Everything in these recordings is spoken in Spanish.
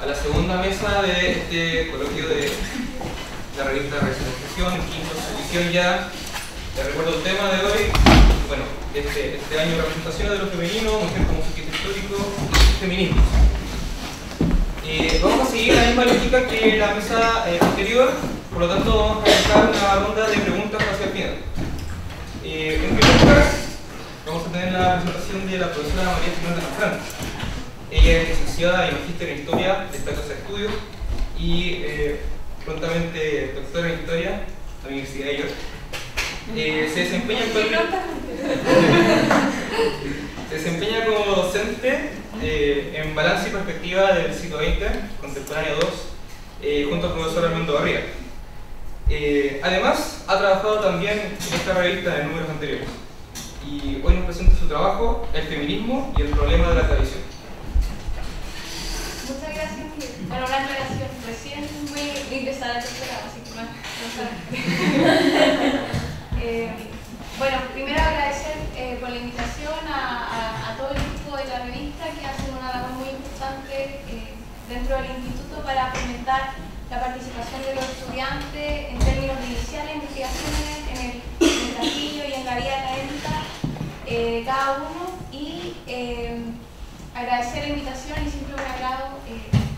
a la segunda mesa de este coloquio de la revista Representación, quinta edición ya. Les recuerdo el tema de hoy, bueno, este año representación de lo femenino, mujer como sujeto histórico, feminismo. Vamos a seguir la misma lógica que la mesa anterior, por lo tanto vamos a realizar una ronda de preguntas hacia el final. En primer lugar, vamos a tener la presentación de la profesora María Espinosa Mastrán. Ella es licenciada y magíster en Historia de esta casa de estudios y prontamente doctora en Historia de la Universidad de York. Se desempeña como docente en Balance y Perspectiva del siglo XX, Contemporánea 2, junto al profesor Armando Barría. Además, ha trabajado también en esta revista en números anteriores. Y hoy nos presenta su trabajo, El feminismo y el problema de la tradición. Muchas gracias, Miguel. Bueno, una aclaración. Recién voy a ingresar al doctorado, así que bueno, primero agradecer por la invitación a todo el equipo de la revista, que hacen una labor muy importante dentro del instituto para fomentar la participación de los estudiantes en términos de iniciar las investigaciones en el castillo y en la vida académica cada uno, y agradecer la invitación y siempre un agrado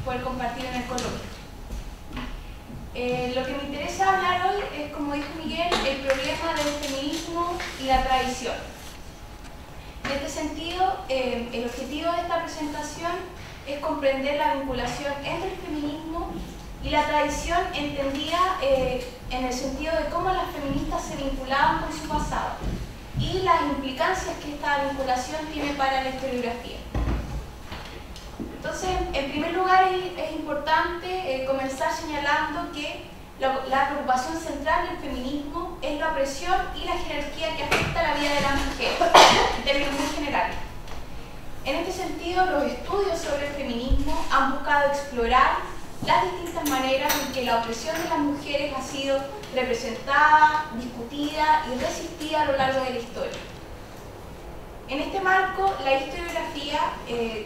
poder compartir en el coloquio. Lo que me interesa hablar hoy es, como dijo Miguel, el problema del feminismo y la tradición. En este sentido, el objetivo de esta presentación es comprender la vinculación entre el feminismo y la tradición, entendida en el sentido de cómo las feministas se vinculaban con su pasado y las implicancias que esta vinculación tiene para la historiografía. Entonces, en primer lugar, es importante comenzar señalando que la preocupación central del feminismo es la opresión y la jerarquía que afecta la vida de las mujeres, en términos muy generales. En este sentido, los estudios sobre el feminismo han buscado explorar las distintas maneras en que la opresión de las mujeres ha sido representada, discutida y resistida a lo largo de la historia. En este marco, la historiografía,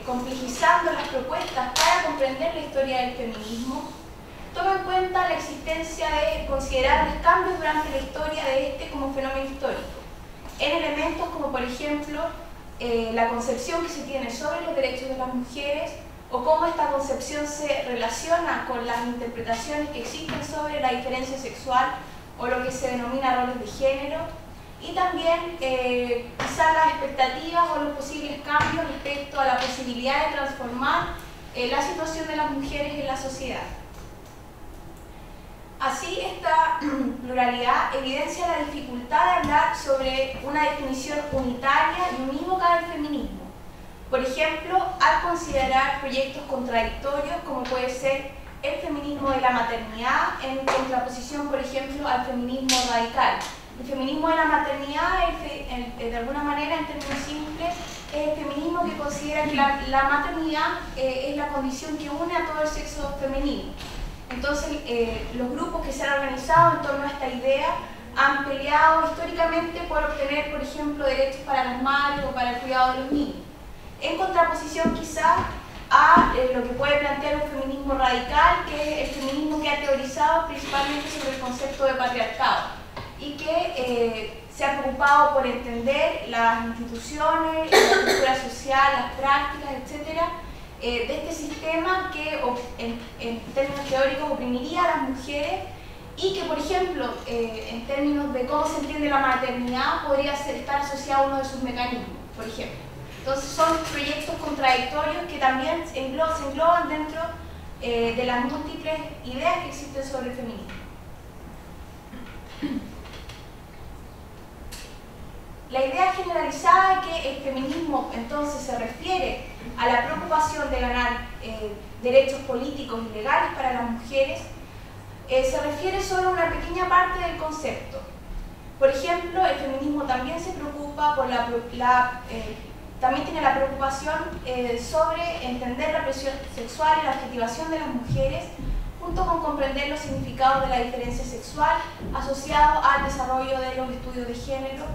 complejizando las propuestas para comprender la historia del feminismo, toma en cuenta la existencia de considerables cambios durante la historia de este como fenómeno histórico, en elementos como, por ejemplo, la concepción que se tiene sobre los derechos de las mujeres, o cómo esta concepción se relaciona con las interpretaciones que existen sobre la diferencia sexual o lo que se denomina roles de género, y también quizás las expectativas o los posibles cambios respecto a la posibilidad de transformar la situación de las mujeres en la sociedad. Así, esta pluralidad evidencia la dificultad de hablar sobre una definición unitaria y unívoca del feminismo. Por ejemplo, al considerar proyectos contradictorios como puede ser el feminismo de la maternidad en contraposición, por ejemplo, al feminismo radical. El feminismo de la maternidad, de alguna manera, en términos simples, es el feminismo que considera que la maternidad es la condición que une a todo el sexo femenino. Entonces, los grupos que se han organizado en torno a esta idea han peleado históricamente por obtener, por ejemplo, derechos para las madres o para el cuidado de los niños, en contraposición quizás a lo que puede plantear un feminismo radical, que es el feminismo que ha teorizado principalmente sobre el concepto de patriarcado y que se ha preocupado por entender las instituciones, la estructura social, las prácticas, etc., de este sistema que en términos teóricos oprimiría a las mujeres y que, por ejemplo, en términos de cómo se entiende la maternidad, podría estar asociado a uno de sus mecanismos, por ejemplo. Entonces son proyectos contradictorios que también se engloban dentro de las múltiples ideas que existen sobre el feminismo. La idea generalizada de que el feminismo entonces se refiere a la preocupación de ganar derechos políticos y legales para las mujeres se refiere solo a una pequeña parte del concepto. Por ejemplo, el feminismo también se preocupa por también tiene la preocupación sobre entender la presión sexual y la objetivación de las mujeres, junto con comprender los significados de la diferencia sexual asociados al desarrollo de los estudios de género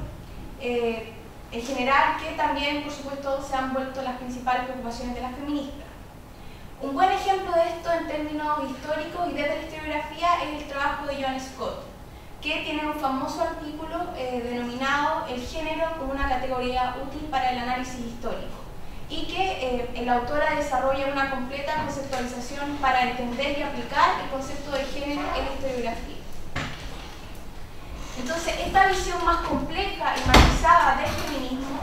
en general, que también, por supuesto, se han vuelto las principales preocupaciones de las feministas. Un buen ejemplo de esto en términos históricos y desde la historiografía es el trabajo de Joan Scott, que tiene un famoso artículo denominado El género como una categoría útil para el análisis histórico, y que la autora desarrolla una completa conceptualización para entender y aplicar el concepto de género en la historiografía. Entonces, esta visión más compleja y matizada del feminismo,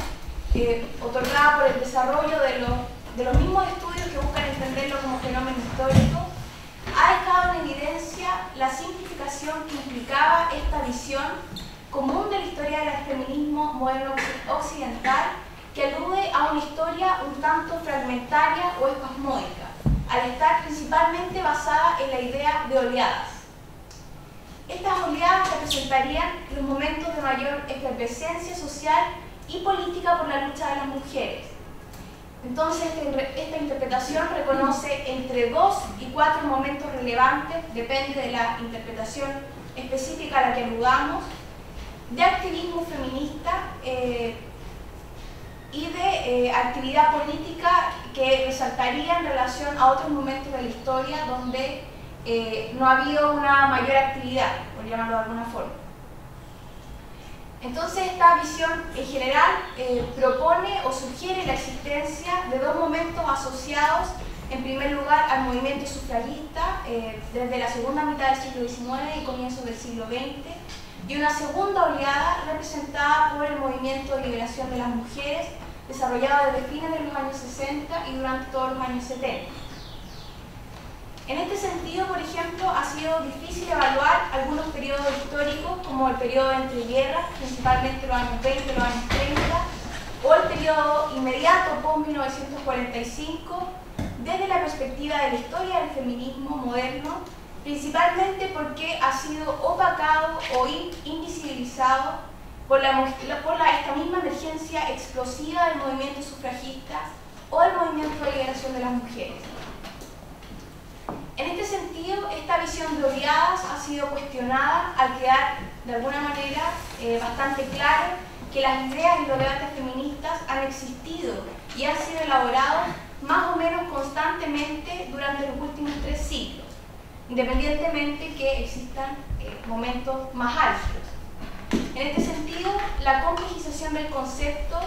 otorgada por el desarrollo de los mismos estudios que buscan entenderlo como fenómeno histórico, ha dejado en evidencia la simplificación que implicaba esta visión común de la historia del feminismo moderno occidental, que alude a una historia un tanto fragmentaria o espasmódica, al estar principalmente basada en la idea de oleadas. Estas oleadas representarían los momentos de mayor efervescencia social y política por la lucha de las mujeres. Entonces, esta interpretación reconoce entre 2 y 4 momentos relevantes, depende de la interpretación específica a la que aludamos, de activismo feminista y de actividad política que resaltaría en relación a otros momentos de la historia donde no ha habido una mayor actividad, por llamarlo de alguna forma. Entonces, esta visión en general propone o sugiere la existencia de 2 momentos asociados, en primer lugar, al movimiento sufragista desde la segunda mitad del siglo XIX y comienzos del siglo XX, y una segunda oleada representada por el movimiento de liberación de las mujeres, desarrollado desde fines de los años 60 y durante todos los años 70. En este sentido, por ejemplo, ha sido difícil evaluar algunos periodos históricos, como el periodo entre guerras, principalmente los años 20 y los años 30, o el periodo inmediato post-1945, desde la perspectiva de la historia del feminismo moderno, principalmente porque ha sido opacado o invisibilizado por esta misma emergencia explosiva del movimiento sufragista o el movimiento de liberación de las mujeres. En este sentido, esta visión de oleadas ha sido cuestionada al quedar, de alguna manera, bastante claro que las ideas y los debates feministas han existido y han sido elaborados más o menos constantemente durante los últimos 3 siglos, independientemente que existan momentos más álgidos. En este sentido, la complejización del concepto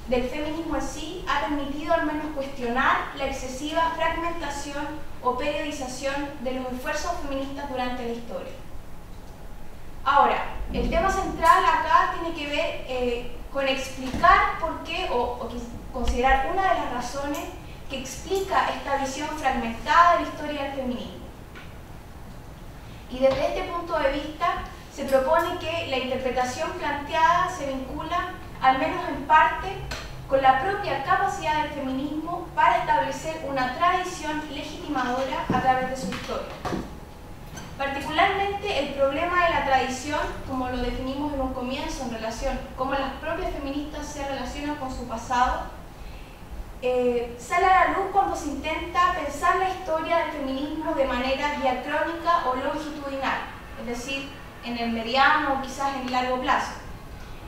del feminismo en sí ha permitido al menos cuestionar la excesiva fragmentación o periodización de los esfuerzos feministas durante la historia. Ahora, el tema central acá tiene que ver con explicar por qué, o considerar una de las razones que explica esta visión fragmentada de la historia del feminismo. Y desde este punto de vista, se propone que la interpretación planteada se vincula, al menos en parte, con la propia capacidad del feminismo para establecer una tradición legitimadora a través de su historia. Particularmente el problema de la tradición, como lo definimos en un comienzo en relación a cómo las propias feministas se relacionan con su pasado, sale a la luz cuando se intenta pensar la historia del feminismo de manera diacrónica o longitudinal, es decir, en el mediano o quizás en largo plazo.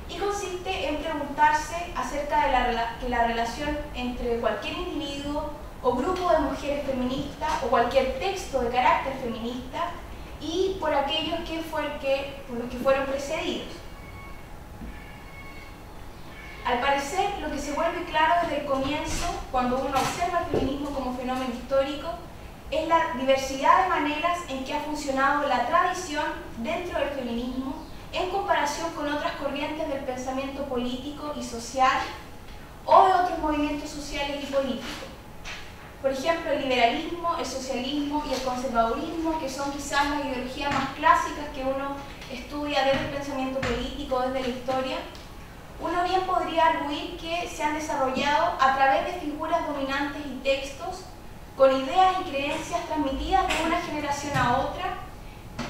Y consiste en preguntarse acerca de la relación entre cualquier individuo o grupo de mujeres feministas o cualquier texto de carácter feminista y por aquellos por los que fueron precedidos. Al parecer, lo que se vuelve claro desde el comienzo, cuando uno observa el feminismo como fenómeno histórico, es la diversidad de maneras en que ha funcionado la tradición dentro del feminismo en comparación con otras corrientes del pensamiento político y social o de otros movimientos sociales y políticos. Por ejemplo, el liberalismo, el socialismo y el conservadurismo, que son quizás las ideologías más clásicas que uno estudia desde el pensamiento político, desde la historia, uno bien podría arguir que se han desarrollado a través de figuras dominantes y textos con ideas y creencias transmitidas de una generación a otra,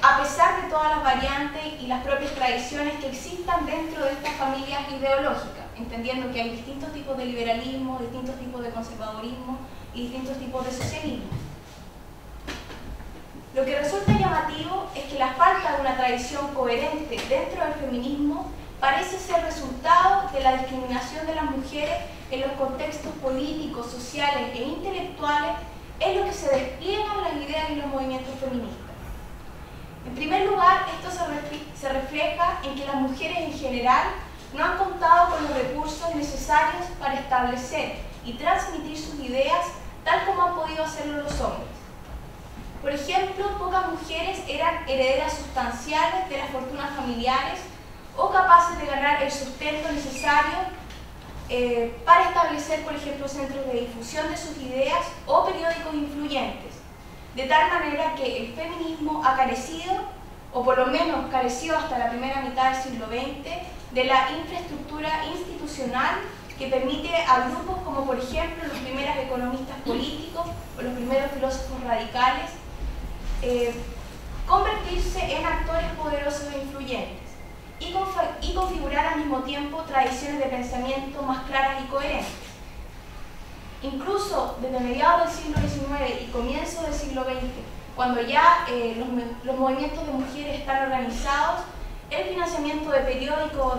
a pesar de todas las variantes y las propias tradiciones que existan dentro de estas familias ideológicas, entendiendo que hay distintos tipos de liberalismo, distintos tipos de conservadurismo y distintos tipos de socialismo. Lo que resulta llamativo es que la falta de una tradición coherente dentro del feminismo parece ser resultado de la discriminación de las mujeres en los contextos políticos, sociales e intelectuales es lo que se despliegan las ideas y los movimientos feministas. En primer lugar, esto se refleja en que las mujeres en general no han contado con los recursos necesarios para establecer y transmitir sus ideas tal como han podido hacerlo los hombres. Por ejemplo, pocas mujeres eran herederas sustanciales de las fortunas familiares o capaces de ganar el sustento necesario para establecer, por ejemplo, centros de difusión de sus ideas o periódicos influyentes, de tal manera que el feminismo ha carecido, o por lo menos careció hasta la primera mitad del siglo XX, de la infraestructura institucional que permite a grupos como, por ejemplo, los primeros economistas políticos o los primeros filósofos radicales convertirse en actores poderosos e influyentes y configurar al mismo tiempo tradiciones de pensamiento más claras y coherentes. Incluso desde mediados del siglo XIX y comienzos del siglo XX, cuando ya los movimientos de mujeres están organizados, el financiamiento de periódicos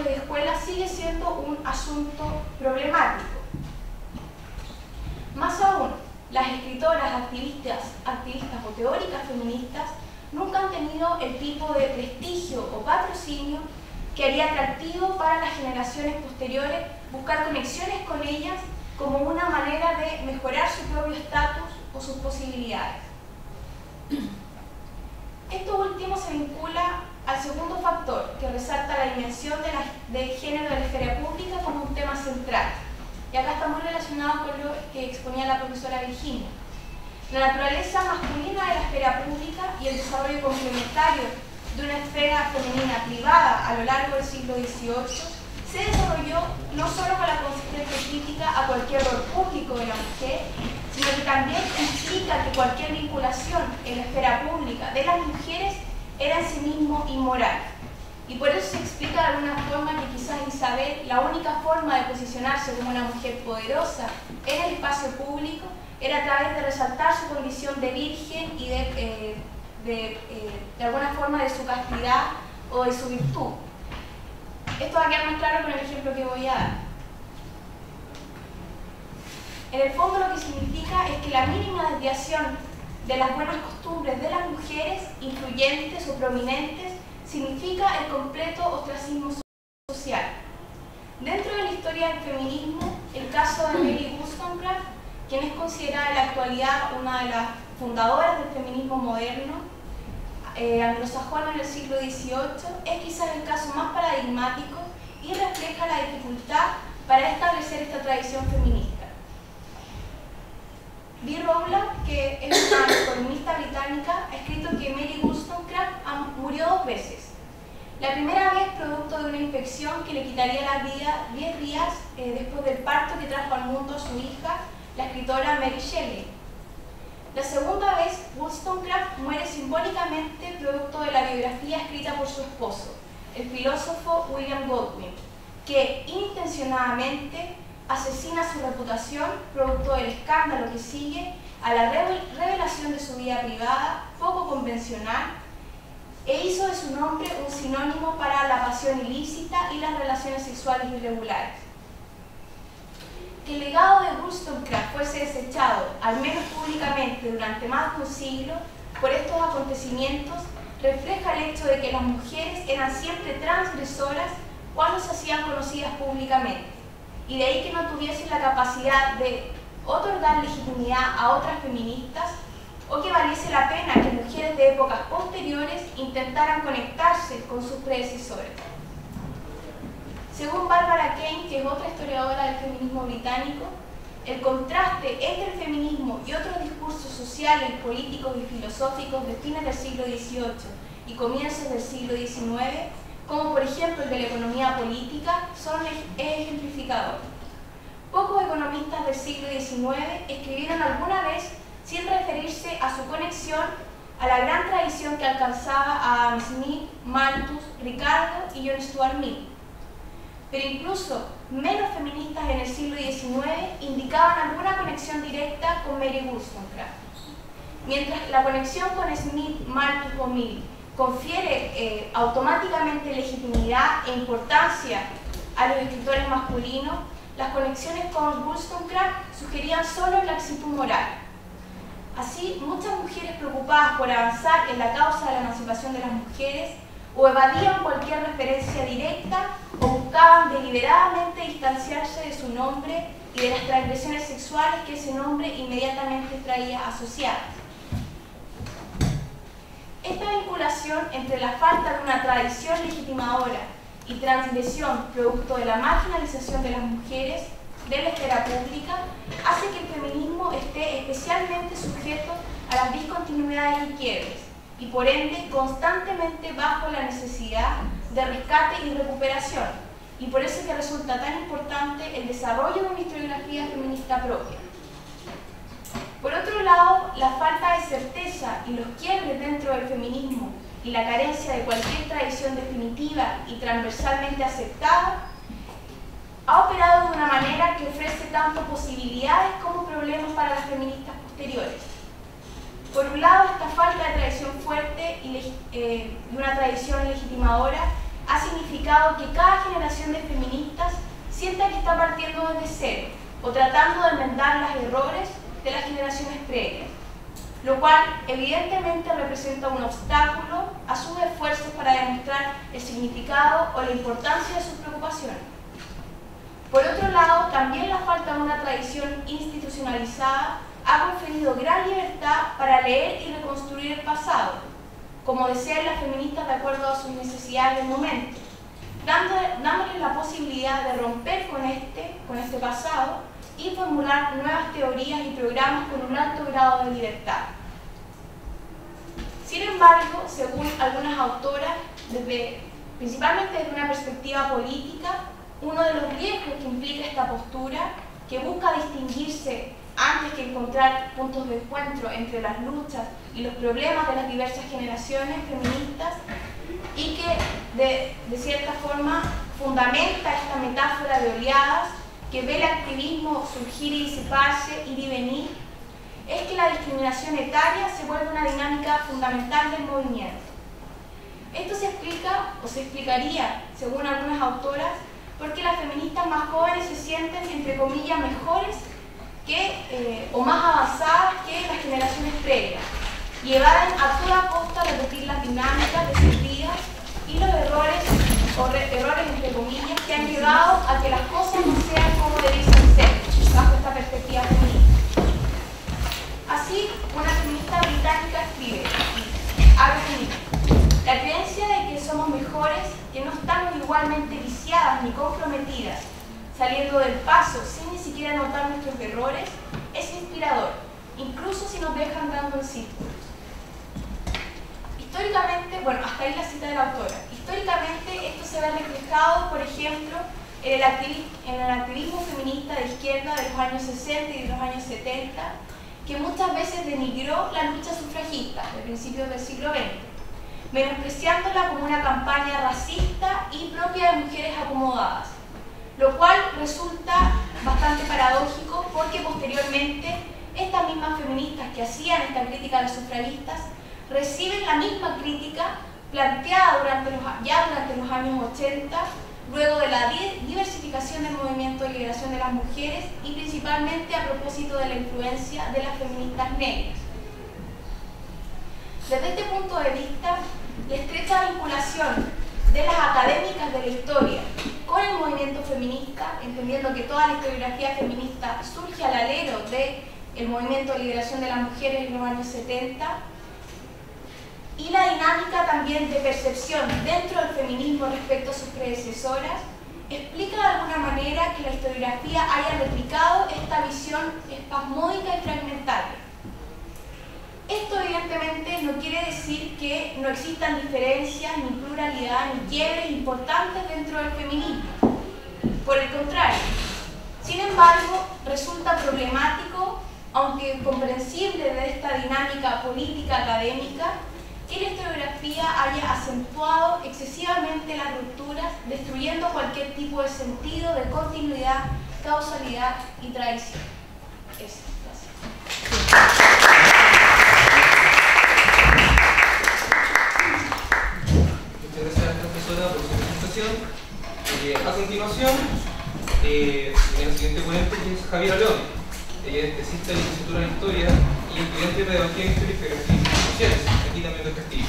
de escuelas sigue siendo un asunto problemático. Más aún, las escritoras, activistas o teóricas feministas nunca han tenido el tipo de prestigio o patrocinio que haría atractivo para las generaciones posteriores buscar conexiones con ellas como una manera de mejorar su propio estatus o sus posibilidades. Esto último se vincula al segundo factor, que resalta la dimensión del género de la esfera pública como un tema central. Y acá está muy relacionado con lo que exponía la profesora Virginia. La naturaleza masculina de la esfera pública y el desarrollo complementario de una esfera femenina privada a lo largo del siglo XVIII se desarrolló no solo con la consistente crítica a cualquier rol público de la mujer, sino que también implica que cualquier vinculación en la esfera pública de las mujeres era en sí mismo inmoral. Y por eso se explica de alguna forma que quizás Isabel, la única forma de posicionarse como una mujer poderosa en el espacio público era a través de resaltar su condición de virgen y de alguna forma de su castidad o de su virtud. Esto va a quedar más claro con el ejemplo que voy a dar. En el fondo lo que significa es que la mínima desviación de las buenas costumbres de las mujeres influyentes o prominentes significa el completo ostracismo social. Dentro de la historia del feminismo, el caso de Mary Wollstonecraft, quien es considerada en la actualidad una de las fundadoras del feminismo moderno, anglosajona en el siglo XVIII, es quizás el caso más paradigmático y refleja la dificultad para establecer esta tradición feminista. Dee Rowland, que es una columnista británica, ha escrito que Mary Wollstonecraft murió 2 veces. La primera vez producto de una infección que le quitaría la vida 10 días después del parto que trajo al mundo a su hija, la escritora Mary Shelley. La segunda vez, Wollstonecraft muere simbólicamente producto de la biografía escrita por su esposo, el filósofo William Godwin, que intencionadamente asesina su reputación producto del escándalo que sigue a la revelación de su vida privada, poco convencional, e hizo de su nombre un sinónimo para la pasión ilícita y las relaciones sexuales irregulares. Que el legado de Wollstonecraft fuese desechado, al menos públicamente, durante más de un siglo, por estos acontecimientos, refleja el hecho de que las mujeres eran siempre transgresoras cuando se hacían conocidas públicamente, y de ahí que no tuviesen la capacidad de otorgar legitimidad a otras feministas, o que valiese la pena que mujeres de épocas posteriores intentaran conectarse con sus predecesores. Según Barbara Kane, que es otra historiadora del feminismo británico, el contraste entre el feminismo y otros discursos sociales, políticos y filosóficos de fines del siglo XVIII y comienzos del siglo XIX, como por ejemplo el de la economía política, es ejemplificador. Pocos economistas del siglo XIX escribieron alguna vez sin referirse a su conexión a la gran tradición que alcanzaba a Adam Smith, Malthus, Ricardo y John Stuart Mill. Pero incluso menos feministas en el siglo XIX indicaban alguna conexión directa con Mary Wollstonecraft. Mientras la conexión con Smith, Malthus o Mill confiere automáticamente legitimidad e importancia a los escritores masculinos, las conexiones con Wollstonecraft sugerían solo laxitud moral. Así, muchas mujeres preocupadas por avanzar en la causa de la emancipación de las mujeres o evadían cualquier referencia directa o buscaban deliberadamente distanciarse de su nombre y de las transgresiones sexuales que ese nombre inmediatamente traía asociadas. Esta vinculación entre la falta de una tradición legitimadora y transgresión producto de la marginalización de las mujeres de la esfera pública hace que el feminismo esté especialmente sujeto a las discontinuidades y quiebres y por ende constantemente bajo la necesidad de rescate y recuperación, y por eso es que resulta tan importante el desarrollo de una historiografía feminista propia. Por otro lado, la falta de certeza y los quiebres dentro del feminismo y la carencia de cualquier tradición definitiva y transversalmente aceptada ha operado de una manera que ofrece tanto posibilidades como problemas para las feministas posteriores. Por un lado, esta falta de tradición fuerte y una tradición legitimadora ha significado que cada generación de feministas sienta que está partiendo desde cero o tratando de enmendar los errores de las generaciones previas, lo cual evidentemente representa un obstáculo a sus esfuerzos para demostrar el significado o la importancia de sus preocupaciones. Por otro lado, también la falta de una tradición institucionalizada ha conferido gran libertad para leer y reconstruir el pasado, como desean las feministas de acuerdo a sus necesidades del momento, dándoles la posibilidad de romper con este pasado y formular nuevas teorías y programas con un alto grado de libertad. Sin embargo, según algunas autoras, principalmente desde una perspectiva política, uno de los riesgos que implica esta postura, que busca distinguirse antes que encontrar puntos de encuentro entre las luchas y los problemas de las diversas generaciones feministas, y que de cierta forma fundamenta esta metáfora de oleadas que ve el activismo surgir y disiparse, ir y venir, es que la discriminación etaria se vuelve una dinámica fundamental del movimiento. Esto se explica, o se explicaría, según algunas autoras, porque las feministas más jóvenes se sienten, entre comillas, mejores o más avanzadas que las generaciones previas, y evaden a toda costa repetir las dinámicas descendidas y los errores entre comillas, que han llevado a que las cosas no sean como debiesen ser, bajo esta perspectiva feminista. Así, una feminista británica escribe, la creencia de que somos mejores, que no estamos igualmente viciadas ni comprometidas, saliendo del paso sin ni siquiera notar nuestros errores, es inspirador, incluso si nos dejan dando en círculos. Históricamente, bueno, hasta ahí la cita de la autora. Históricamente esto se ve reflejado, por ejemplo, en el activismo feminista de izquierda de los años 60 y de los años 70, que muchas veces denigró la lucha sufragista de principios del siglo XX, menospreciándola como una campaña racista y propia de mujeres acomodadas, lo cual resulta bastante paradójico porque posteriormente estas mismas feministas que hacían esta crítica a las sufragistas reciben la misma crítica planteada durante los años 80, luego de la diversificación del movimiento de liberación de las mujeres y principalmente a propósito de la influencia de las feministas negras. Desde este punto de vista, la estrecha vinculación de las académicas de la historia con el movimiento feminista, entendiendo que toda la historiografía feminista surge al alero del movimiento de liberación de las mujeres en los años 70, y la dinámica también de percepción dentro del feminismo respecto a sus predecesoras, explica de alguna manera que la historiografía haya replicado esta visión espasmódica y fragmentaria. Esto evidentemente no quiere decir que no existan diferencias, ni pluralidad, ni quiebres importantes dentro del feminismo. Por el contrario, sin embargo, resulta problemático, aunque comprensible de esta dinámica política académica, que la historiografía haya acentuado excesivamente las rupturas, destruyendo cualquier tipo de sentido de continuidad, causalidad y tradición. Eso, gracias. Muchas gracias, profesora, por su presentación. A continuación, en siguiente ponente, que es Javiera León. Ella es tesista de licenciatura en Historia y estudiante de Pedagogía en Historia y Geografía Sociales, aquí también del Castillo.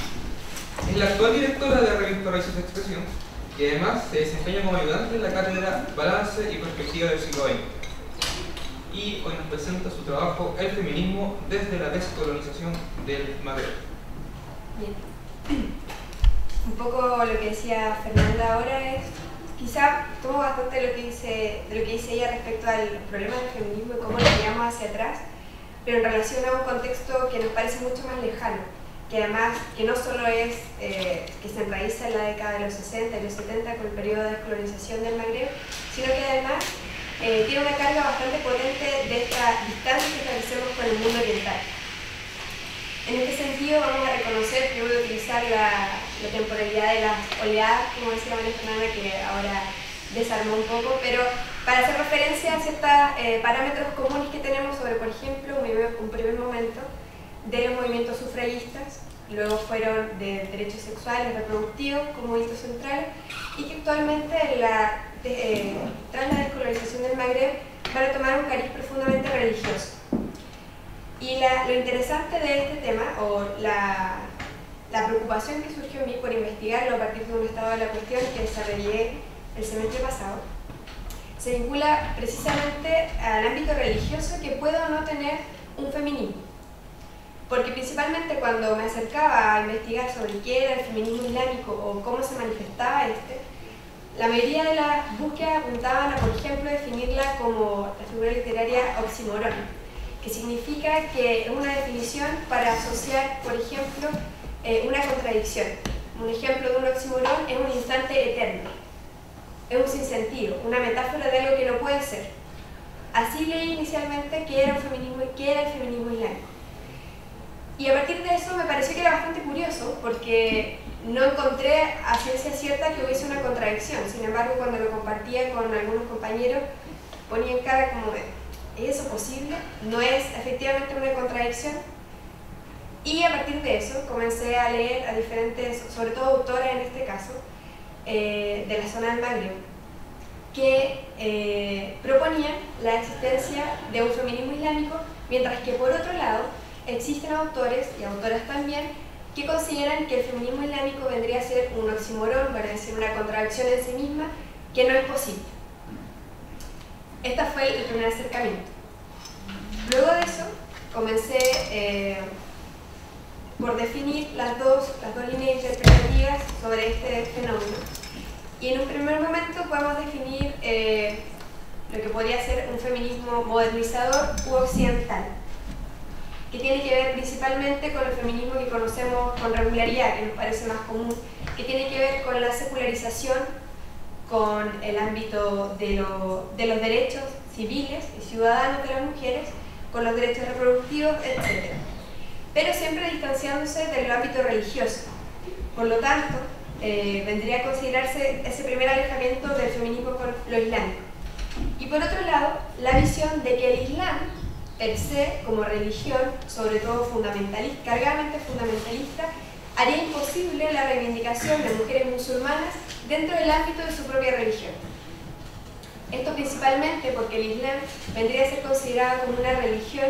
Es la actual directora de la revista Raíces de Expresión y además se desempeña como ayudante en la cátedra Balance y Perspectiva del siglo XX. Y hoy nos presenta su trabajo El feminismo desde la descolonización del Magreb. Bien. Un poco lo que decía Fernanda ahora es, quizá tomo bastante de lo que dice ella respecto al problema del feminismo y cómo lo llevamos hacia atrás, pero en relación a un contexto que nos parece mucho más lejano, que además que no solo es que se enraiza en la década de los 60 y los 70 con el periodo de descolonización del Magreb, sino que además tiene una carga bastante potente de esta distancia que establecemos con el mundo oriental. En este sentido vamos a reconocer que voy a utilizar la temporalidad de las oleadas, como decía María Fernanda, que ahora desarmó un poco, pero para hacer referencia a ciertos parámetros comunes que tenemos sobre, por ejemplo, un primer momento de los movimientos sufragistas, luego fueron de derechos sexuales, reproductivos como hitos centrales, y que actualmente tras la descolonización del Magreb van a tomar un cariz profundamente religioso. Y lo interesante de este tema, o la preocupación que surgió en mí por investigarlo a partir de un estado de la cuestión que desarrollé el semestre pasado, se vincula precisamente al ámbito religioso que puede o no tener un feminismo. Porque principalmente cuando me acercaba a investigar sobre qué era el feminismo islámico o cómo se manifestaba la mayoría de las búsquedas apuntaban a, por ejemplo, definirla como la figura literaria oxímoron, que significa que es una definición para asociar, por ejemplo, una contradicción. Un ejemplo de un oxímoron es un instante eterno, es un sinsentido, una metáfora de algo que no puede ser. Así leí inicialmente qué era un feminismo y qué era el feminismo islámico. Y a partir de eso me pareció que era bastante curioso, porque no encontré a ciencia cierta que hubiese una contradicción. Sin embargo, cuando lo compartía con algunos compañeros, ponían cara como de, ¿es eso posible? ¿No es efectivamente una contradicción? Y a partir de eso comencé a leer a diferentes, sobre todo autoras en este caso, de la zona del Magreb, que proponían la existencia de un feminismo islámico, mientras que por otro lado existen autores y autoras también que consideran que el feminismo islámico vendría a ser un oxímoron, para decir una contradicción en sí misma, que no es posible. Este fue el primer acercamiento. Luego de eso comencé por definir las dos líneas interpretativas sobre este fenómeno. Y en un primer momento podemos definir lo que podría ser un feminismo modernizador u occidental, que tiene que ver principalmente con el feminismo que conocemos con regularidad, que nos parece más común, que tiene que ver con la secularización, con el ámbito de los derechos civiles y ciudadanos de las mujeres, con los derechos reproductivos, etc. Pero siempre distanciándose del ámbito religioso. Por lo tanto, vendría a considerarse ese primer alejamiento del feminismo con lo islámico. Y por otro lado, la visión de que el Islam per se, como religión, sobre todo fundamentalista, cargadamente fundamentalista, haría imposible la reivindicación de mujeres musulmanas dentro del ámbito de su propia religión. Esto principalmente porque el Islam vendría a ser considerado como una religión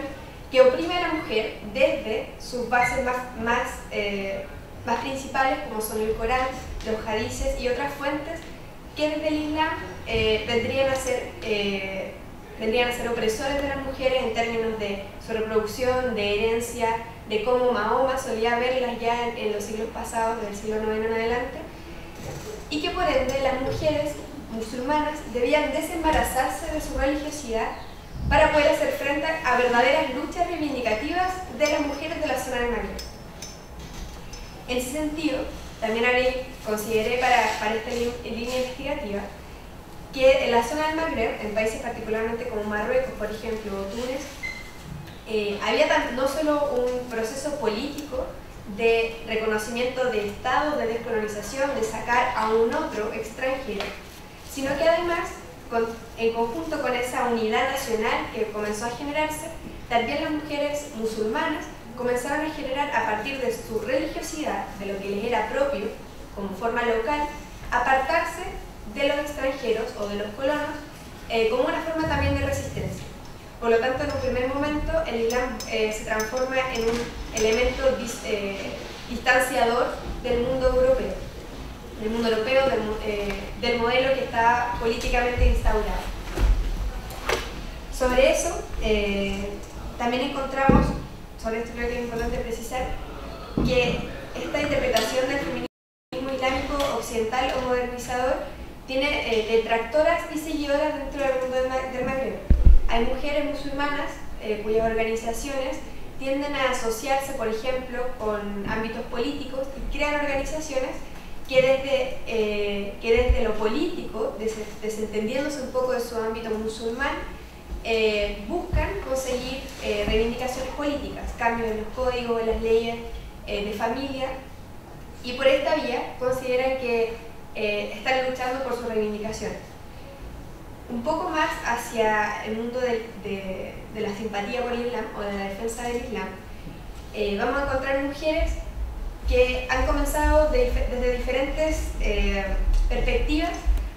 que oprime a la mujer desde sus bases más principales, como son el Corán, los hadices y otras fuentes, que desde el Islam vendrían a ser opresores de las mujeres en términos de su reproducción, de herencia, de cómo Mahoma solía verlas ya en los siglos pasados, del siglo IX en adelante, y que por ende las mujeres musulmanas debían desembarazarse de su religiosidad para poder hacer frente a verdaderas luchas reivindicativas de las mujeres de la zona del Magreb. En ese sentido, también consideré para esta línea investigativa que en la zona del Magreb, en países particularmente como Marruecos, por ejemplo, o Túnez, había no solo un proceso político de reconocimiento de Estado, de descolonización, de sacar a un otro extranjero, sino que además, en conjunto con esa unidad nacional que comenzó a generarse, también las mujeres musulmanas comenzaron a generar, a partir de su religiosidad, de lo que les era propio, como forma local, apartarse de los extranjeros o de los colonos como una forma también de resistencia. Por lo tanto, en un primer momento, el Islam se transforma en un elemento distanciador del mundo europeo, del modelo que está políticamente instaurado. Sobre eso, también encontramos, sobre esto creo que es importante precisar, que esta interpretación del feminismo islámico occidental o modernizador tiene detractoras y seguidoras dentro del mundo del Magreb. Hay mujeres musulmanas cuyas organizaciones tienden a asociarse, por ejemplo, con ámbitos políticos y crean organizaciones que desde lo político, desentendiéndose un poco de su ámbito musulmán, buscan conseguir reivindicaciones políticas, cambios en los códigos, en las leyes de familia, y por esta vía consideran que están luchando por sus reivindicaciones. Un poco más hacia el mundo de la simpatía por el Islam o de la defensa del Islam, vamos a encontrar mujeres que han comenzado desde diferentes perspectivas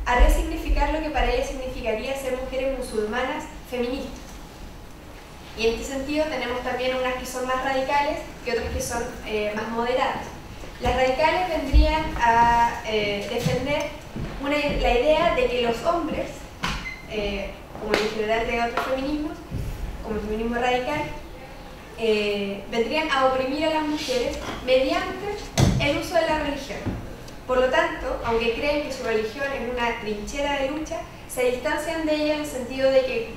a resignificar lo que para ellas significaría ser mujeres musulmanas feministas. Y en este sentido tenemos también unas que son más radicales que otras que son más moderadas. Las radicales vendrían a defender la idea de que los hombres, como en general de otros feminismos, como el feminismo radical, vendrían a oprimir a las mujeres mediante el uso de la religión. Por lo tanto, aunque creen que su religión es una trinchera de lucha, se distancian de ella en el sentido de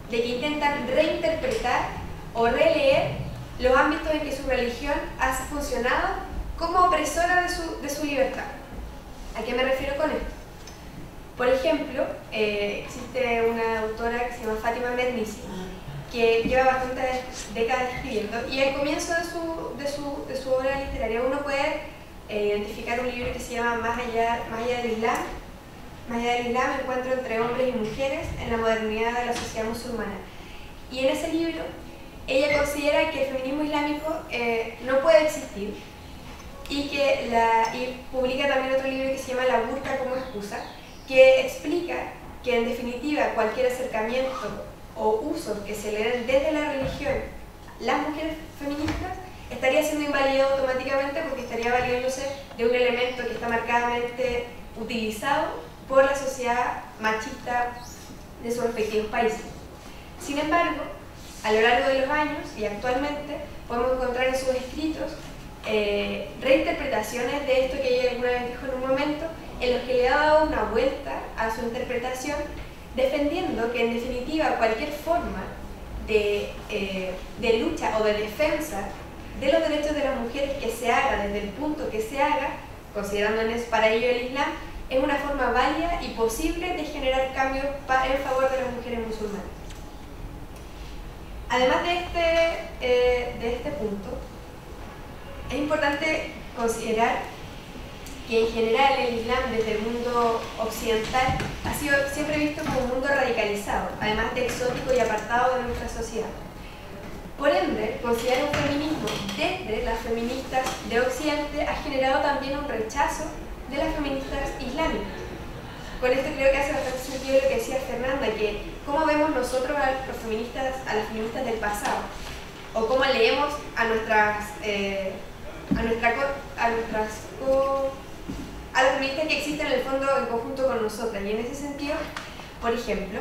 que intentan reinterpretar o releer los ámbitos en que su religión ha funcionado como opresora de su libertad. ¿A qué me refiero con esto? Por ejemplo, existe una autora que se llama Fátima Mernissi, que lleva bastantes décadas escribiendo, y al comienzo de su obra literaria uno puede identificar un libro que se llama Más allá del Islam. Más allá del Islam, encuentro entre hombres y mujeres en la modernidad de la sociedad musulmana. Y en ese libro ella considera que el feminismo islámico no puede existir, y publica también otro libro que se llama La burka como excusa, que explica que en definitiva cualquier acercamiento o uso que se le den desde la religión las mujeres feministas estaría siendo invalidado automáticamente, porque estaría valiéndose de un elemento que está marcadamente utilizado por la sociedad machista de sus respectivos países. Sin embargo, a lo largo de los años y actualmente podemos encontrar en sus escritos reinterpretaciones de esto que ella alguna vez dijo en un momento, en los que le ha dado una vuelta a su interpretación, defendiendo que en definitiva cualquier forma de lucha o de defensa de los derechos de las mujeres que se haga desde el punto que se haga, considerando para ello el Islam, es una forma válida y posible de generar cambios en favor de las mujeres musulmanas. Además de este punto, es importante considerar que en general el Islam desde el mundo occidental ha sido siempre visto como un mundo radicalizado, además de exótico y apartado de nuestra sociedad. Por ende, considerar un feminismo desde las feministas de Occidente ha generado también un rechazo de las feministas islámicas. Con esto creo que hace bastante sentido lo que decía Fernanda, que cómo vemos nosotros a las feministas del pasado, o cómo leemos a las feministas que existen en el fondo en conjunto con nosotras. Y en ese sentido, por ejemplo,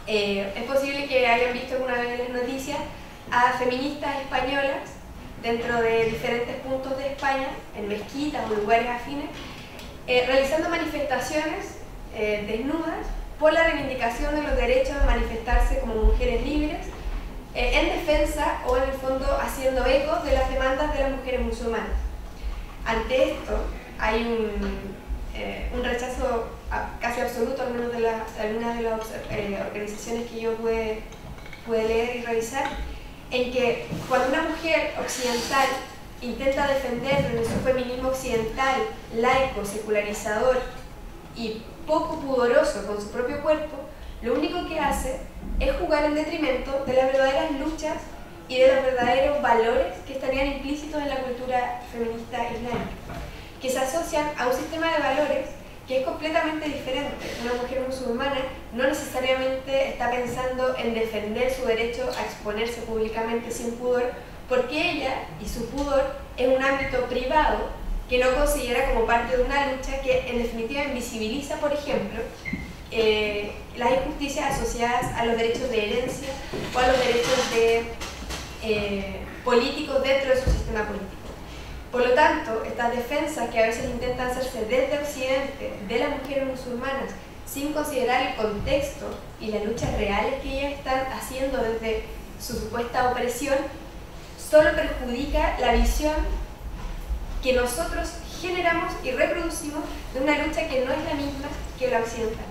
es posible que hayan visto alguna vez en las noticias a feministas españolas dentro de diferentes puntos de España, en mezquitas o lugares afines, realizando manifestaciones desnudas por la reivindicación de los derechos de manifestarse como mujeres libres, en defensa o en el fondo haciendo eco de las demandas de las mujeres musulmanas. Ante esto hay un rechazo casi absoluto, al menos de algunas de las organizaciones que yo pude leer y revisar, en que cuando una mujer occidental intenta defender desde su feminismo occidental, laico, secularizador y poco pudoroso con su propio cuerpo, lo único que hace es jugar en detrimento de las verdaderas luchas y de los verdaderos valores que estarían implícitos en la cultura feminista islámica, que se asocian a un sistema de valores que es completamente diferente. Una mujer musulmana no necesariamente está pensando en defender su derecho a exponerse públicamente sin pudor, porque ella y su pudor es un ámbito privado que no considera como parte de una lucha que en definitiva invisibiliza, por ejemplo, las injusticias asociadas a los derechos de herencia o a los derechos de políticos dentro de su sistema político. Por lo tanto, estas defensas que a veces intentan hacerse desde Occidente de las mujeres musulmanas sin considerar el contexto y las luchas reales que ellas están haciendo desde su supuesta opresión, solo perjudica la visión que nosotros generamos y reproducimos de una lucha que no es la misma que la occidental.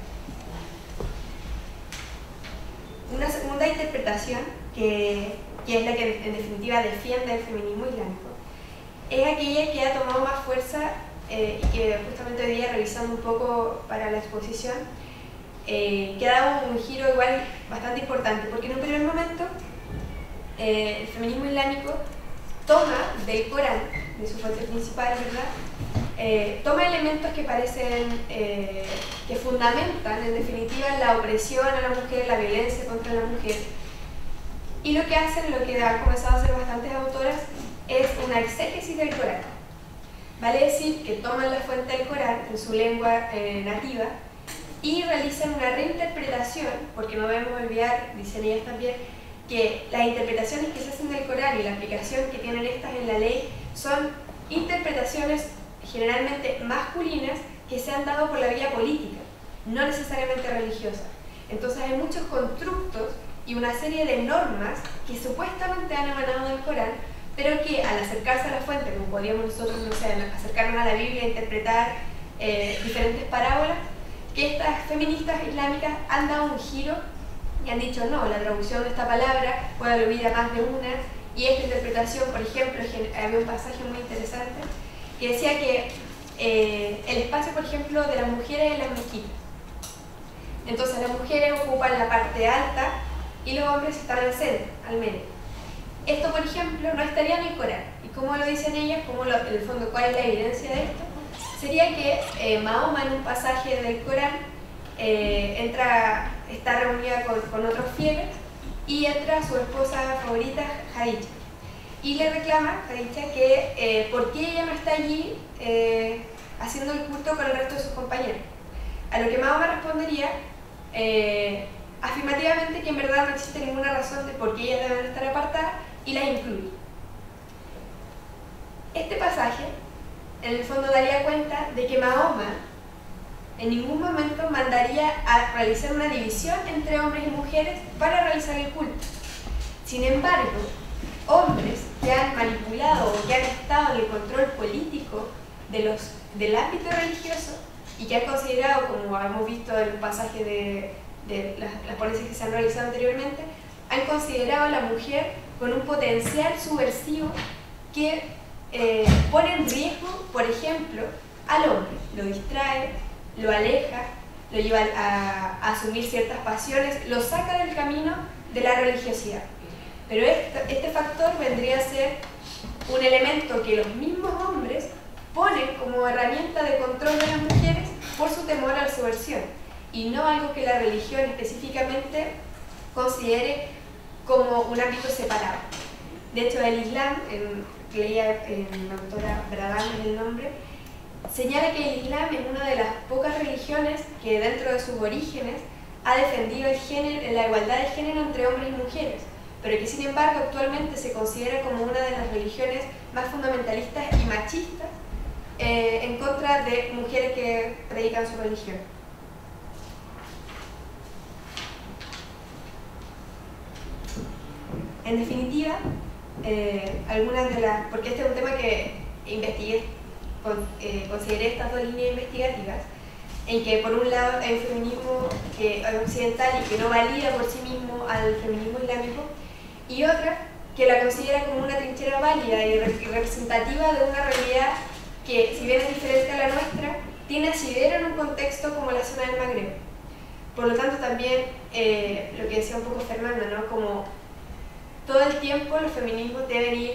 Una segunda interpretación, que es la que en definitiva defiende el feminismo islámico, es aquella que ha tomado más fuerza y que justamente hoy día, revisando un poco para la exposición, que ha dado un giro igual bastante importante, porque en un primer momento el feminismo islámico toma del Corán, de su fuente principal, ¿verdad? Toma elementos que parecen que fundamentan en definitiva la opresión a la mujer, la violencia contra la mujer, y lo que hacen, lo que han comenzado a hacer bastantes autoras, es una exégesis del Corán. Vale decir que toman la fuente del Corán en su lengua nativa y realizan una reinterpretación, porque no debemos olvidar, dicen ellas también, que las interpretaciones que se hacen del Corán y la aplicación que tienen estas en la ley son interpretaciones generalmente masculinas que se han dado por la vía política, no necesariamente religiosa. Entonces hay muchos constructos y una serie de normas que supuestamente han emanado del Corán, pero que al acercarse a la fuente, como podríamos nosotros, no sé, acercarnos a la Biblia e interpretar diferentes parábolas, que estas feministas islámicas han dado un giro y han dicho no, la traducción de esta palabra puede aludir a más de una, y esta interpretación, por ejemplo, había un pasaje muy interesante que decía que el espacio, por ejemplo, de las mujeres en las mezquitas. Entonces las mujeres ocupan la parte alta y los hombres están al centro, al medio. Esto, por ejemplo, no estaría en el Corán. ¿Y cómo lo dicen ellas? En el fondo, ¿cuál es la evidencia de esto? Sería que Mahoma, en un pasaje del Corán, está reunida con otros fieles y entra su esposa favorita, Jadidja, y le reclama a Jadidja que por qué ella no está allí haciendo el culto con el resto de sus compañeros. A lo que Mahoma respondería afirmativamente que en verdad no existe ninguna razón de por qué ellas deben estar apartadas, y las incluye. Este pasaje en el fondo daría cuenta de que Mahoma en ningún momento mandaría a realizar una división entre hombres y mujeres para realizar el culto. Sin embargo, hombres que han manipulado o que han estado en el control político del ámbito religioso y que han considerado, como hemos visto en el pasaje de las ponencias que se han realizado anteriormente, han considerado a la mujer con un potencial subversivo que pone en riesgo, por ejemplo, al hombre, lo distrae, lo aleja, lo lleva a asumir ciertas pasiones, lo saca del camino de la religiosidad. Pero este factor vendría a ser un elemento que los mismos hombres ponen como herramienta de control de las mujeres por su temor a la subversión, y no algo que la religión específicamente considere como un ámbito separado. De hecho, el Islam, leía en la autora Bradán es el nombre, señala que el Islam es una de las pocas religiones que dentro de sus orígenes ha defendido la igualdad de género entre hombres y mujeres, pero que sin embargo actualmente se considera como una de las religiones más fundamentalistas y machistas en contra de mujeres que predican su religión. En definitiva, porque este es un tema que investigué, consideré estas dos líneas investigativas, en que por un lado hay un feminismo occidental y que no valida por sí mismo al feminismo islámico, y otra que la considera como una trinchera válida y representativa de una realidad que, si bien es diferente a la nuestra, tiene asidero en un contexto como la zona del Magreb. Por lo tanto, también lo que decía un poco Fernanda, ¿no? Como todo el tiempo los feminismos deben ir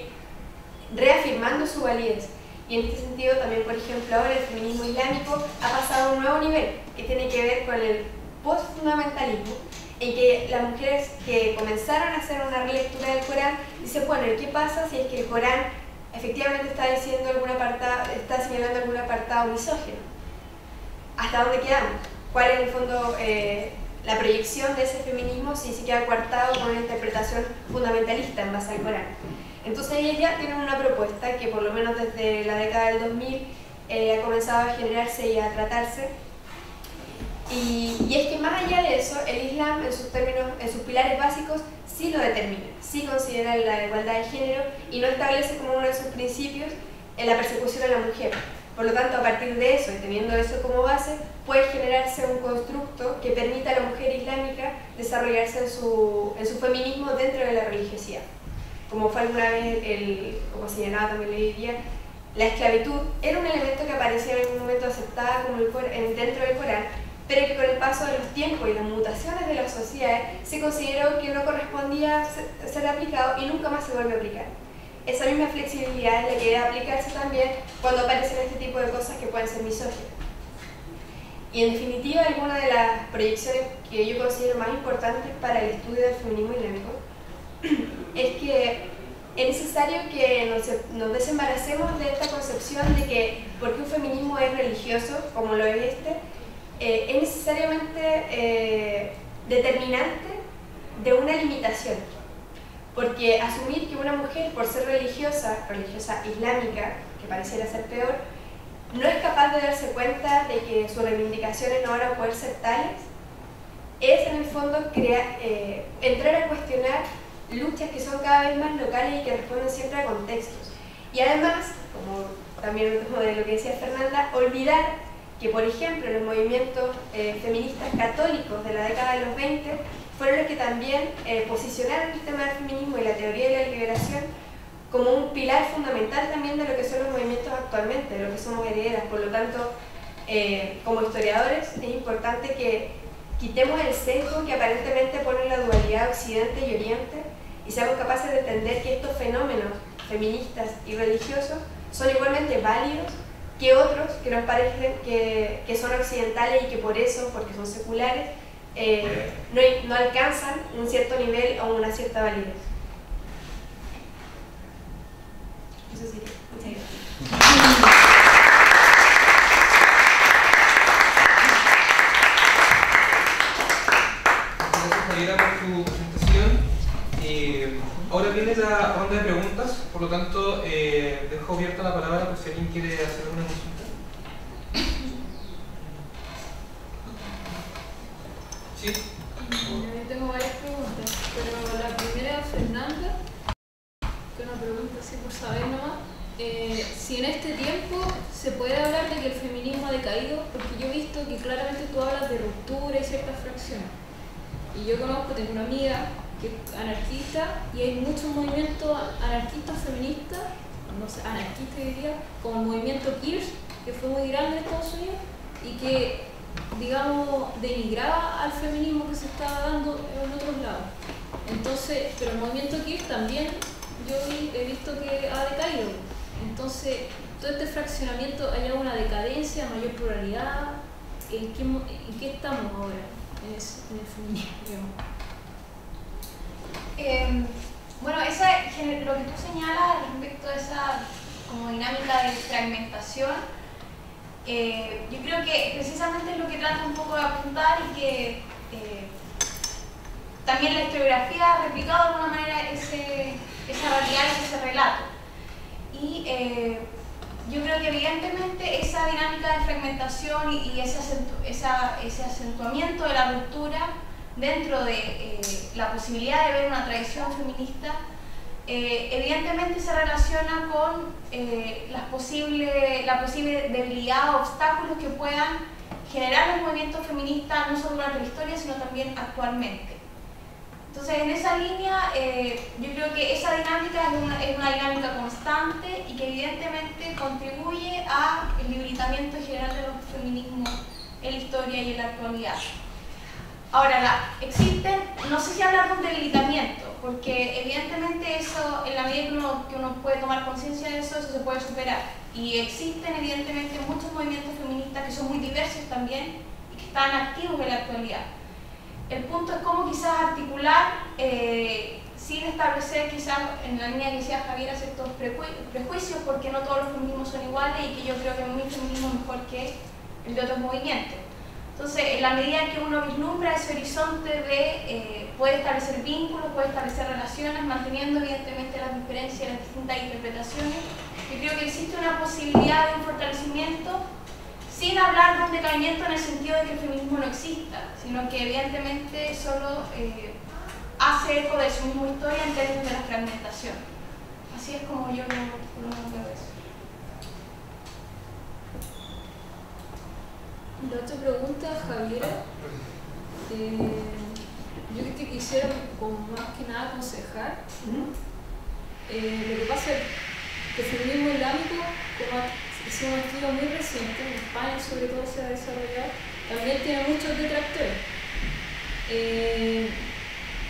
reafirmando su validez. Y en este sentido también, por ejemplo, ahora el feminismo islámico ha pasado a un nuevo nivel que tiene que ver con el postfundamentalismo, en que las mujeres que comenzaron a hacer una relectura del Corán dicen, bueno, ¿qué pasa si es que el Corán efectivamente está diciendo está señalando algún apartado misógino? ¿Hasta dónde quedamos? ¿Cuál es en el fondo la proyección de ese feminismo si se queda coartado con una interpretación fundamentalista en base al Corán? Entonces ellas ya tienen una propuesta que por lo menos desde la década del 2000 ha comenzado a generarse y a tratarse, y es que más allá de eso, el Islam en sus términos, en sus pilares básicos, sí lo determina, sí considera la igualdad de género y no establece como uno de sus principios la persecución a la mujer. Por lo tanto, a partir de eso y teniendo eso como base, puede generarse un constructo que permita a la mujer islámica desarrollarse en su feminismo dentro de la religiosidad. Como fue alguna vez, como señalaba también hoy día, la esclavitud era un elemento que aparecía en algún momento aceptada como dentro del Corán, pero que con el paso de los tiempos y las mutaciones de las sociedades se consideró que no correspondía ser aplicado y nunca más se vuelve a aplicar. Esa misma flexibilidad es la que debe aplicarse también cuando aparecen este tipo de cosas que pueden ser misóginas. Y en definitiva, alguna de las proyecciones que yo considero más importantes para el estudio del feminismo islámico es que es necesario que nos desembaracemos de esta concepción de que porque un feminismo es religioso, como lo es es necesariamente determinante de una limitación. Porque asumir que una mujer, por ser religiosa islámica, que pareciera ser peor, no es capaz de darse cuenta de que sus reivindicaciones no van a poder ser tales, es en el fondo entrar a cuestionar luchas que son cada vez más locales y que responden siempre a contextos. Y además, como también de lo que decía Fernanda, olvidar que, por ejemplo, los movimientos feministas católicos de la década de los 20 fueron los que también posicionaron el tema del feminismo y la teoría de la liberación como un pilar fundamental también de lo que son los movimientos actualmente, de lo que somos herederas. Por lo tanto, como historiadores es importante que quitemos el sesgo que aparentemente pone la dualidad Occidente y Oriente y seamos capaces de entender que estos fenómenos feministas y religiosos son igualmente válidos que otros que nos parecen que son occidentales y que por eso, porque son seculares, no alcanzan un cierto nivel o una cierta validez. Eso sí, muchas gracias. Gracias, Javiera, por tu presentación. Ahora viene la ronda de preguntas, por lo tanto dejo abierta la palabra por si alguien quiere hacer alguna consulta. Sí. Yo tengo varias preguntas, pero la primera, Fernanda, que una pregunta así por saber nomás, si en este tiempo se puede hablar de que el feminismo ha decaído, porque yo he visto que claramente tú hablas de ruptura y ciertas fracciones. Y yo tengo una amiga que es anarquista y hay muchos movimientos anarquistas feministas, no sé, anarquistas diría, como el movimiento Kirsch, que fue muy grande en Estados Unidos y que, digamos, denigraba al feminismo que se estaba dando en otros lados. Entonces, pero el movimiento Kirsch también yo he visto que ha decaído. Entonces, todo este fraccionamiento, ¿hay alguna decadencia, mayor pluralidad? ¿En qué estamos ahora en el feminismo, digamos? Bueno, lo que tú señalas respecto a esa como dinámica de fragmentación, yo creo que precisamente es lo que trata un poco de apuntar y que también la historiografía ha replicado de alguna manera esa realidad y ese relato. Y yo creo que evidentemente esa dinámica de fragmentación y ese acentuamiento de la ruptura dentro de la posibilidad de ver una tradición feminista, evidentemente se relaciona con la posible debilidad o obstáculos que puedan generar los movimientos feministas no solo durante la historia, sino también actualmente. Entonces, en esa línea, yo creo que esa dinámica es una dinámica constante y que evidentemente contribuye al debilitamiento general de los feminismos en la historia y en la actualidad. Ahora, no sé si hablar de un debilitamiento, porque evidentemente eso, en la medida que uno uno puede tomar conciencia de eso, eso se puede superar. Y existen evidentemente muchos movimientos feministas que son muy diversos también y que están activos en la actualidad. El punto es cómo quizás articular, sin establecer quizás en la línea que decía Javier, ciertos prejuicios, porque no todos los feminismos son iguales y que yo creo que mi feminismo es mejor que el de otros movimientos. Entonces, en la medida en que uno vislumbra ese horizonte de puede establecer vínculos, puede establecer relaciones, manteniendo evidentemente las diferencias y las distintas interpretaciones, yo creo que existe una posibilidad de un fortalecimiento sin hablar de un decaimiento en el sentido de que el feminismo no exista, sino que evidentemente solo hace eco de su misma historia en términos de la fragmentación. Así es como yo lo veo eso. La otra pregunta, Javiera, yo que te quisiera como más que nada aconsejar. Lo que pasa es que el feminismo islámico, como es un estudio muy reciente, en España sobre todo se ha desarrollado, también tiene muchos detractores.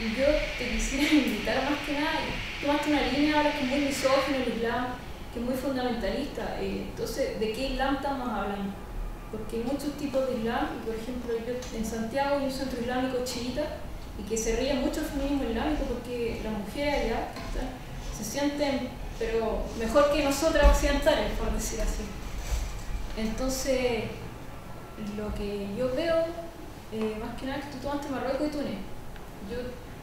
Y yo te quisiera invitar más que nada, tomaste una línea ahora que es muy misógina el Islam, que es muy fundamentalista. Entonces, ¿de qué Islam estamos hablando? Porque hay muchos tipos de Islam, y por ejemplo yo en Santiago hay un centro islámico chiita y que se ríe mucho el feminismo islámico porque las mujeres allá se sienten pero mejor que nosotras occidentales, por decir así. Entonces, lo que yo veo, más que nada, es que tú tomaste Marruecos y Túnez. Yo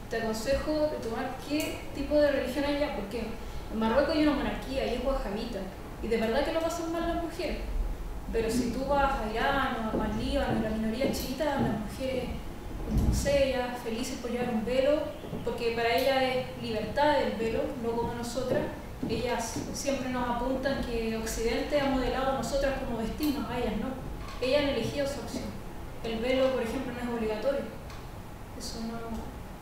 te aconsejo de tomar qué tipo de religión hay allá, porque en Marruecos hay una monarquía y es wahabita, y de verdad que lo pasan mal las mujeres. Pero si tú vas a Irán o a Líbano, la minoría chiita, las mujeres, no sé, ellas felices por llevar un velo, porque para ellas es libertad el velo, no como nosotras. Ellas siempre nos apuntan que Occidente ha modelado a nosotras como vestirnos, a ellas no. Ellas han elegido esa opción. El velo, por ejemplo, no es obligatorio. Eso no.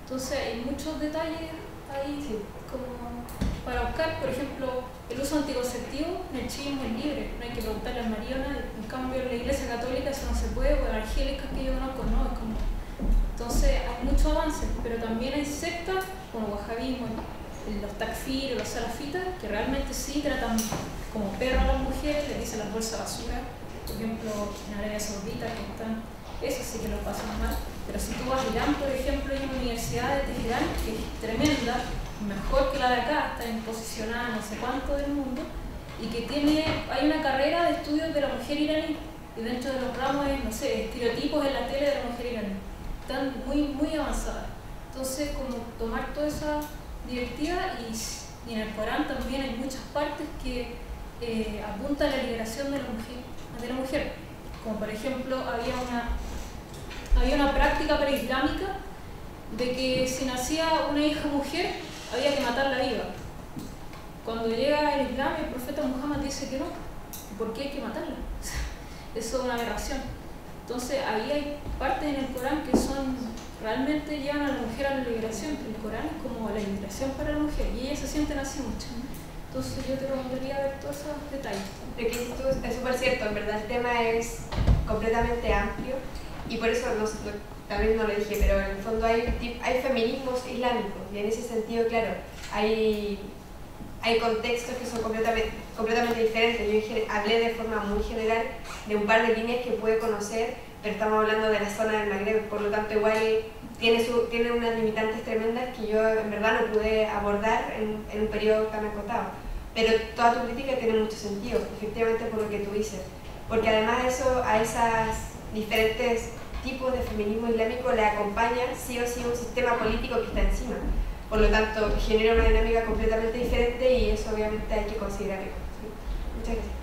Entonces hay muchos detalles ahí como para buscar, por ejemplo, el uso anticonceptivo en el chiismo es libre, no hay que preguntarle a Mariona, en cambio en la Iglesia Católica eso no se puede, o en Angélicas que yo conozco no, es como. Entonces hay mucho avance, pero también hay sectas como el wahabismo, los takfir, los salafitas, que realmente sí tratan como perro a las mujeres, les dicen las bolsas de basura, por ejemplo en Arabia Saudita que están, eso sí que lo pasan mal, pero si tú vas a Irán, por ejemplo, hay una universidad de Teherán que es tremenda, mejor que la de acá, está posicionada no sé cuánto del mundo, y que hay una carrera de estudios de la mujer iraní, y dentro de los ramos es, no sé, estereotipos en la tele de la mujer iraní, están muy, muy avanzadas. Entonces, como tomar toda esa directiva, y en el Corán también hay muchas partes que apuntan a la liberación de la mujer, como por ejemplo había una práctica preislámica de que si nacía una hija mujer había que matarla viva. Cuando llega el Islam, el profeta Muhammad dice que no, ¿por qué hay que matarla? Eso es una aberración. Entonces ahí hay partes en el Corán que realmente llevan a la mujer a la liberación. El Corán es como la liberación para la mujer y ellas se sienten así mucho. Entonces yo te recomendaría ver todos esos detalles. Lo que dices tú es súper cierto, en verdad el tema es completamente amplio y por eso también no lo dije, pero en el fondo hay feminismos islámicos y en ese sentido, claro, hay contextos que son completamente diferentes. Yo hablé de forma muy general de un par de líneas que puede conocer, pero estamos hablando de la zona del Magreb, por lo tanto igual tiene unas limitantes tremendas que yo en verdad no pude abordar en un periodo tan acotado. Pero toda tu crítica tiene mucho sentido, efectivamente por lo que tú dices, porque además a esas diferentes tipos de feminismo islámico le acompaña sí o sí un sistema político que está encima. Por lo tanto, genera una dinámica completamente diferente y eso obviamente hay que considerarlo. ¿Sí? Muchas gracias.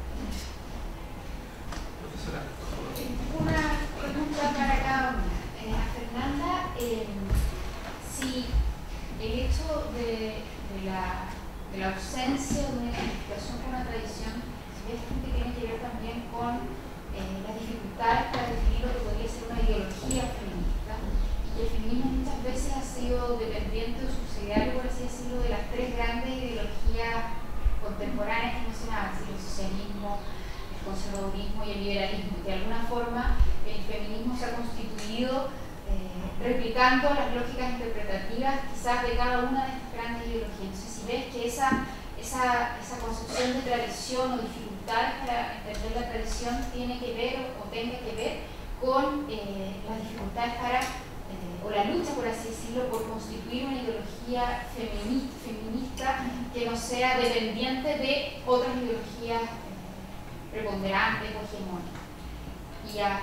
Profesora. Una pregunta para cada una. A Fernanda, si el hecho de la ausencia de una identificación con una tradición, si ves que tiene que ver también con las dificultades para definir lo que podría ser una ideología feminista. Y el feminismo muchas veces ha sido dependiente o subsidiario, por así decirlo, de las tres grandes ideologías contemporáneas que mencionaban, el socialismo, el conservadurismo y el liberalismo. De alguna forma, el feminismo se ha constituido replicando las lógicas interpretativas quizás de cada una de estas grandes ideologías. Entonces, si ves que esa esa concepción de tradición o dificultades para entender la tradición tiene que ver o tenga que ver con las dificultades para, o la lucha, por así decirlo, por constituir una ideología feminista que no sea dependiente de otras ideologías preponderantes o hegemónicas. Y a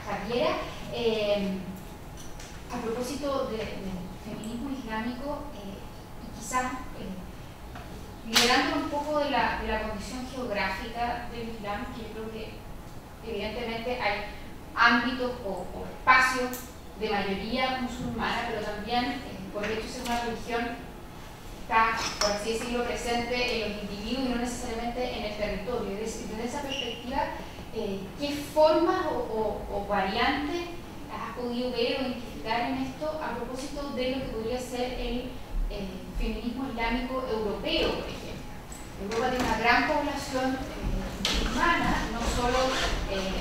Javiera, a propósito del feminismo islámico, y quizás liberando un poco de la condición geográfica del Islam, que yo creo que evidentemente hay ámbitos o espacios de mayoría musulmana, pero también por el hecho de ser una religión está, por así decirlo, presente en los individuos y no necesariamente en el territorio. Y desde esa perspectiva, ¿qué formas o variantes has podido ver o identificar en esto a propósito de lo que podría ser el feminismo islámico europeo, por ejemplo? Europa tiene una gran población musulmana, no solo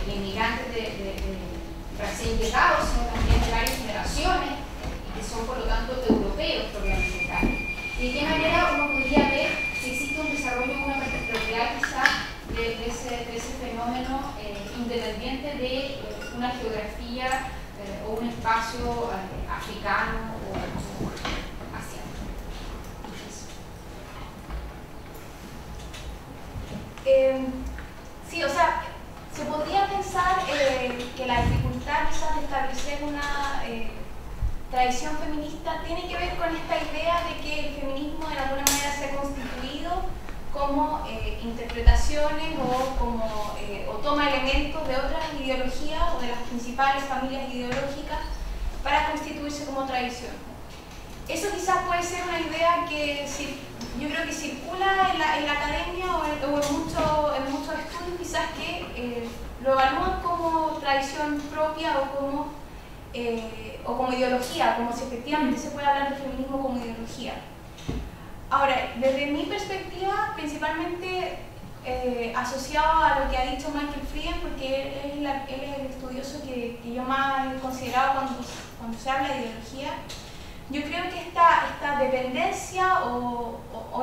inmigrantes de recién llegados, sino también de varias generaciones, que son por lo tanto europeos propiamente tal. ¿Y de qué manera uno podría ver si existe un desarrollo, una perspectiva quizá de ese fenómeno independiente de una geografía o un espacio africano o asiático? Sí, o sea, se podría pensar que la dificultad quizás de establecer una tradición feminista tiene que ver con esta idea de que el feminismo de alguna manera se ha constituido como interpretaciones o toma elementos de otras ideologías o de las principales familias ideológicas para constituirse como tradición. Eso quizás puede ser una idea que yo creo que circula en la academia o en muchos estudios quizás que lo evalúan como tradición propia o como ideología, como si efectivamente se puede hablar del feminismo como ideología. Ahora, desde mi perspectiva, principalmente asociado a lo que ha dicho Michael Frieden, porque él es el estudioso que yo más he considerado cuando se habla de ideología, yo creo que esta dependencia o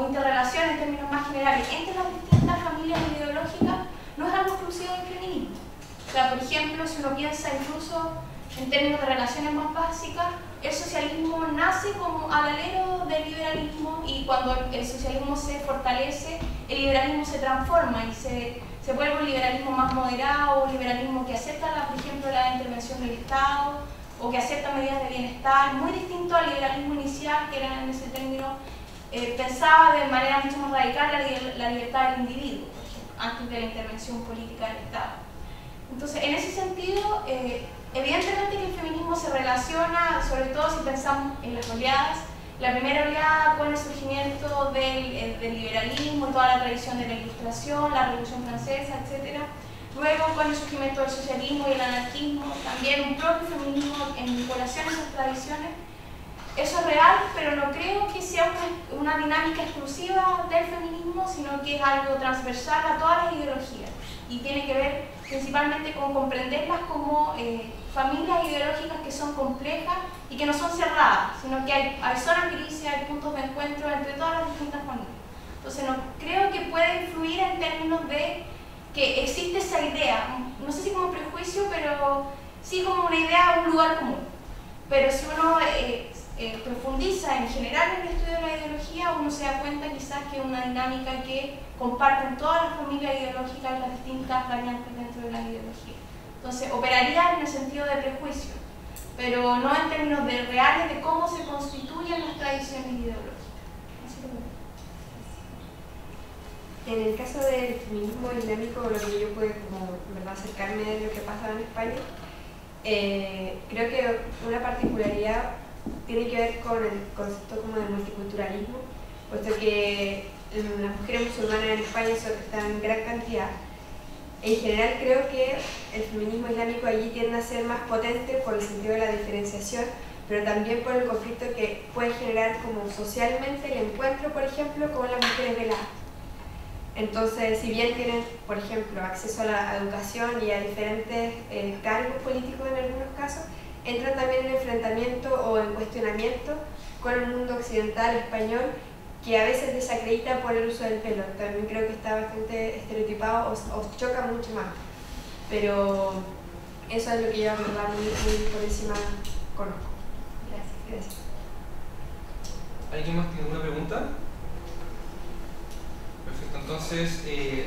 interrelación en términos más generales entre las distintas familias ideológicas no es algo exclusivo del feminismo. O sea, por ejemplo, si uno piensa incluso en términos de relaciones más básicas, el socialismo nace como al alero del liberalismo y cuando el socialismo se fortalece, el liberalismo se transforma y se vuelve un liberalismo más moderado, un liberalismo que acepta, por ejemplo, la intervención del Estado o que acepta medidas de bienestar, muy distinto al liberalismo inicial, que era en ese término, pensaba de manera mucho más radical la libertad del individuo, por ejemplo, antes de la intervención política del Estado. Entonces, en ese sentido, evidentemente que el feminismo se relaciona, sobre todo si pensamos en las oleadas, la primera oleada con el surgimiento del liberalismo y toda la tradición de la Ilustración, la Revolución Francesa, etc. Luego con el surgimiento del socialismo y el anarquismo, también un propio feminismo en vinculación a esas tradiciones. Eso es real, pero no creo que sea una dinámica exclusiva del feminismo, sino que es algo transversal a todas las ideologías y tiene que ver principalmente con comprenderlas como familias ideológicas que son complejas y que no son cerradas, sino que hay zonas grises, hay puntos de encuentro entre todas las distintas familias. Entonces no creo que pueda influir en términos de que existe esa idea, no sé si como prejuicio, pero sí como una idea, un lugar común. Pero si uno profundiza en general en el estudio de la ideología, uno se da cuenta quizás que es una dinámica que comparten todas las familias ideológicas y las distintas variantes dentro de la ideología. Entonces, operaría en el sentido de prejuicio, pero no en términos de reales de cómo se constituyen las tradiciones ideológicas. En el caso del feminismo islámico, lo que yo puedo ¿verdad? Acercarme de lo que pasa en España, creo que una particularidad tiene que ver con el concepto como de multiculturalismo, puesto que las mujeres musulmanas en España están en gran cantidad. En general creo que el feminismo islámico allí tiende a ser más potente por el sentido de la diferenciación, pero también por el conflicto que puede generar como socialmente el encuentro, por ejemplo, con las mujeres veladas. Entonces, si bien tienen, por ejemplo, acceso a la educación y a diferentes cargos políticos en algunos casos, entran también en enfrentamiento o en cuestionamiento con el mundo occidental español que a veces desacredita por el uso del pelo. También creo que está bastante estereotipado o choca mucho más. Pero eso es lo que yo, en verdad, muy por encima conozco. Gracias. ¿Alguien más tiene alguna pregunta? Perfecto, entonces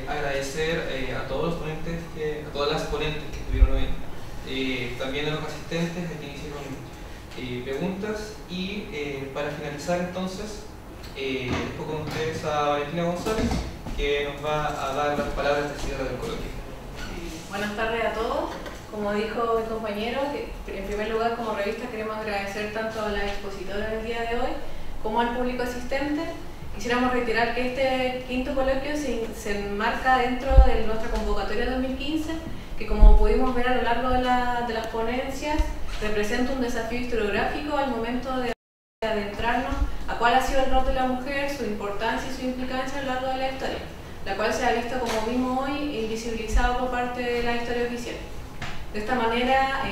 agradecer a todos los ponentes, a todas las ponentes que estuvieron hoy, también a los asistentes, a quienes hicieron preguntas, y para finalizar entonces, dejo con ustedes a Valentina González, que nos va a dar las palabras de cierre del coloquio. Buenas tardes a todos. Como dijo mi compañero, en primer lugar, como revista queremos agradecer tanto a la expositora del día de hoy como al público asistente. Quisiéramos reiterar que este quinto coloquio se enmarca dentro de nuestra convocatoria 2015, que como pudimos ver a lo largo de las ponencias, representa un desafío historiográfico al momento de adentrarnos a cuál ha sido el rol de la mujer, su importancia y su implicancia a lo largo de la historia, la cual se ha visto, como vimos hoy, invisibilizado por parte de la historia oficial. De esta manera,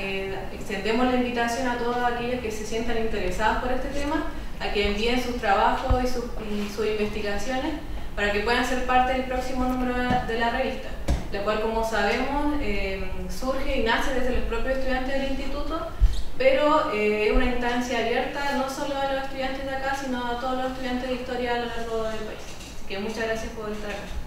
extendemos la invitación a todos aquellos que se sientan interesados por este tema a que envíen sus trabajos y sus investigaciones para que puedan ser parte del próximo número de la revista, la cual, como sabemos, surge y nace desde los propios estudiantes del instituto, pero es una instancia abierta no solo a los estudiantes de acá, sino a todos los estudiantes de historia a lo largo del país. Así que muchas gracias por estar acá.